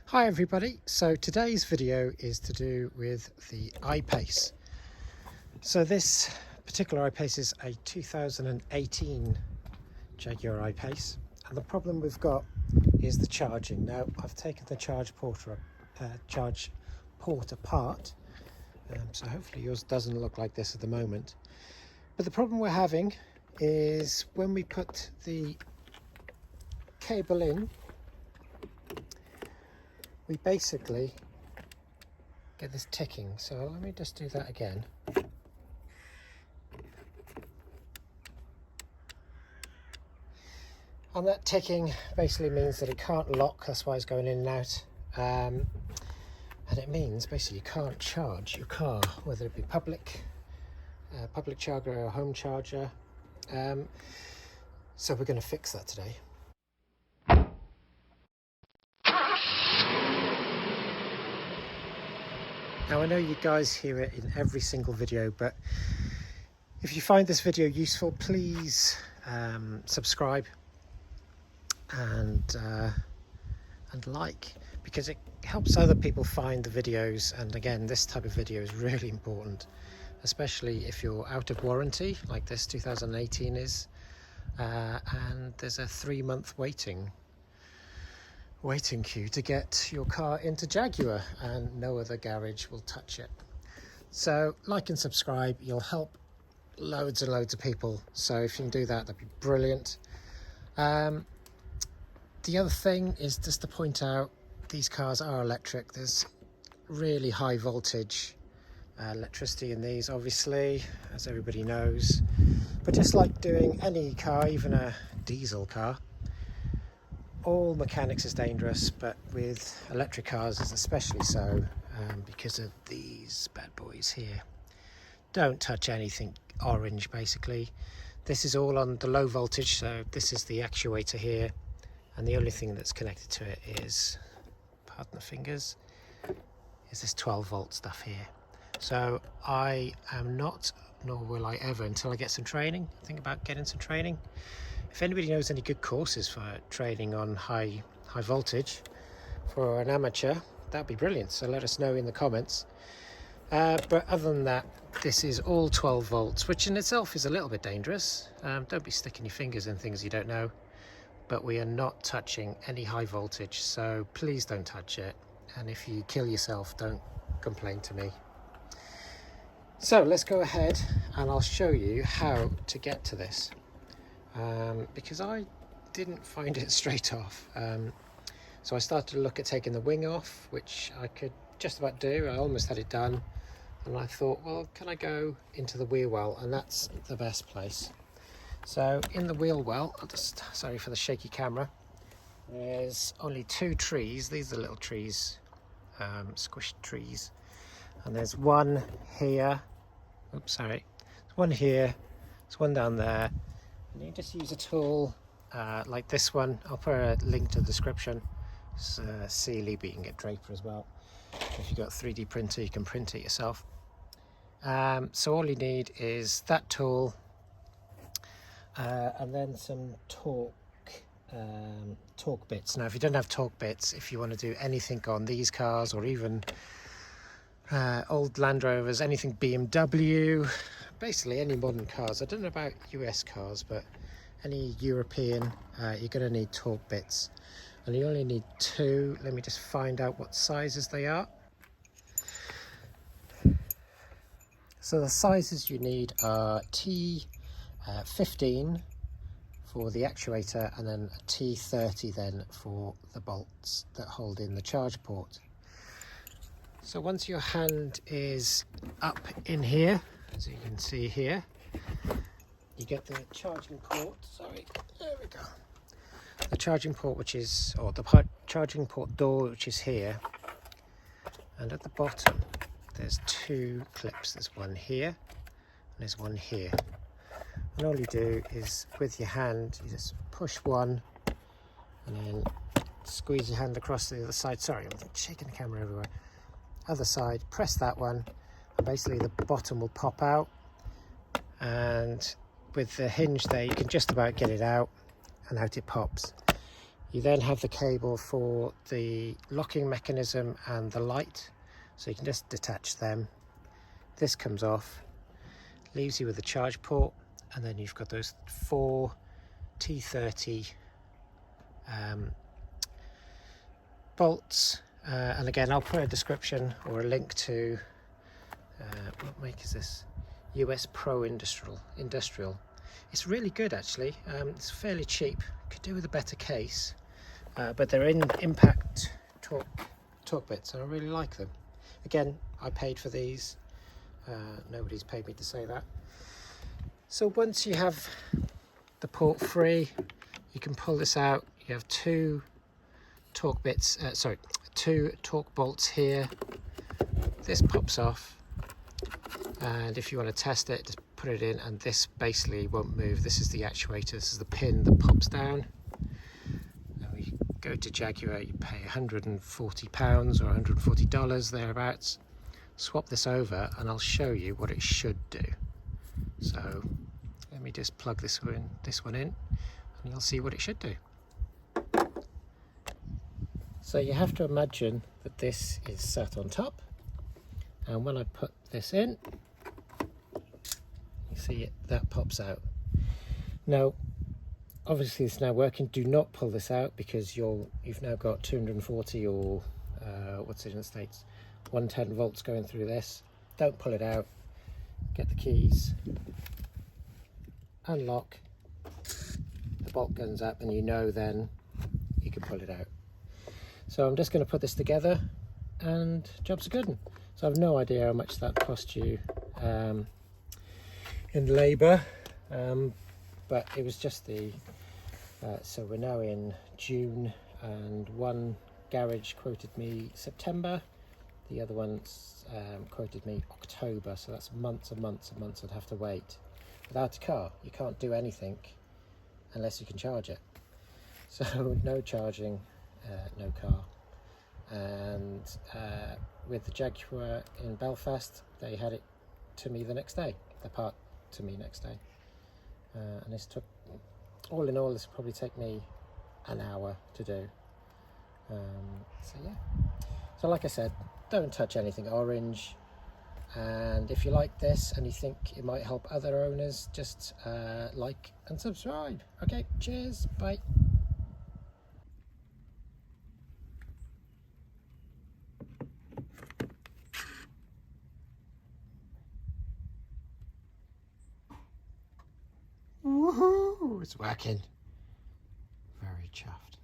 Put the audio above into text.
Hi everybody, so today's video is to do with the I-Pace. So this particular I-Pace is a 2018 Jaguar I-Pace, and the problem we've got is the charging. Now I've taken the charge port apart, so hopefully yours doesn't look like this at the moment. But the problem we're having is when we put the cable in, we basically get this ticking. So let me just do that again. And that ticking basically means that it can't lock, that's why it's going in and out. And it means basically you can't charge your car, whether it be public charger or home charger. So we're going to fix that today. Now I know you guys hear it in every single video, but if you find this video useful, please subscribe and like, because it helps other people find the videos. And again, this type of video is really important, especially if you're out of warranty like this 2018 is, and there's a 3-month waiting queue to get your car into Jaguar, and no other garage will touch it. So like and subscribe, you'll help loads and loads of people, so if you can do that, that'd be brilliant. The other thing is just to point out, these cars are electric. There's really high voltage electricity in these, obviously, as everybody knows, but just like doing any car, even a diesel car, all mechanics is dangerous, but with electric cars it's especially so, because of these bad boys here. Don't touch anything orange, basically. This is all on the low voltage, so this is the actuator here, and the only thing that's connected to it is, pardon the fingers, is this 12 volt stuff here. So I am not, nor will I ever until I get some training, think about getting some training. If anybody knows any good courses for training on high voltage for an amateur, that'd be brilliant, so let us know in the comments. But other than that, this is all 12 volts, which in itself is a little bit dangerous. Don't be sticking your fingers in things you don't know, but we are not touching any high voltage, so please don't touch it, and if you kill yourself, don't complain to me. So let's go ahead and I'll show you how to get to this. Because I didn't find it straight off, so I started to look at taking the wing off, which I could just about do. I almost had it done, and I thought, well, can I go into the wheel well? And that's the best place. So in the wheel well, sorry for the shaky camera, there's only 2 trees. These are little trees, squished trees, and there's one here, oops, sorry, there's one here, there's one down there. And you just use a tool like this one. I'll put a link to the description. It's Sealy, but you can get Draper as well. If you've got a 3D printer, you can print it yourself. So all you need is that tool, and then some torque bits. Now if you don't have torque bits, if you want to do anything on these cars, or even old Land Rovers, anything BMW, basically any modern cars, I don't know about US cars, but any European, you're going to need torque bits, and you only need 2. Let me just find out what sizes they are. So the sizes you need are T15 for the actuator, and then a T30 then for the bolts that hold in the charge port. So once your hand is up in here, as you can see here, you get the charging port, sorry, there we go. The charging port, which is, or the charging port door, which is here. And at the bottom, there's 2 clips. There's one here, and there's one here. And all you do is, with your hand, you just push one, and then squeeze your hand across to the other side. Sorry, I'm shaking the camera everywhere. Other side, press that one, and basically the bottom will pop out, and with the hinge there you can just about get it out, and out it pops. You then have the cable for the locking mechanism and the light, so you can just detach them. This comes off, leaves you with a charge port, and then you've got those 4 T30 bolts. And again, I'll put a description or a link to what make is this? US Pro Industrial. It's really good actually. It's fairly cheap. Could do with a better case, but they're in impact torque bits, and I really like them. Again, I paid for these. Nobody's paid me to say that. So once you have the port free, you can pull this out. You have 2 torque bits, 2 torque bolts here. This pops off, and if you want to test it, just put it in, and this basically won't move. This is the actuator, this is the pin that pops down. And we go to Jaguar, you pay £140 or $140 thereabouts. Swap this over and I'll show you what it should do. So let me just plug this one in, and you'll see what it should do. So you have to imagine that this is sat on top, and when I put this in, you see it, that pops out. Now obviously it's now working. Do not pull this out, because you've now got 240 or what's it in the States, 110 volts going through this. Don't pull it out. Get the keys, unlock, the bolt guns up, and you know then you can pull it out. So I'm just going to put this together, and job's a good one. So I've no idea how much that cost you in labour, but it was just the so we're now in June, and one garage quoted me September, the other one's quoted me October, so that's months and months and months I'd have to wait. Without a car, you can't do anything unless you can charge it. So no charging, no car. And with the Jaguar in Belfast, they had it to me the next day, the part to me next day. And this took, all in all, this will probably take me an hour to do. So yeah, so like I said, don't touch anything orange, and if you like this and you think it might help other owners, just like and subscribe. Okay, cheers, bye. Woohoo, it's working. Very chuffed.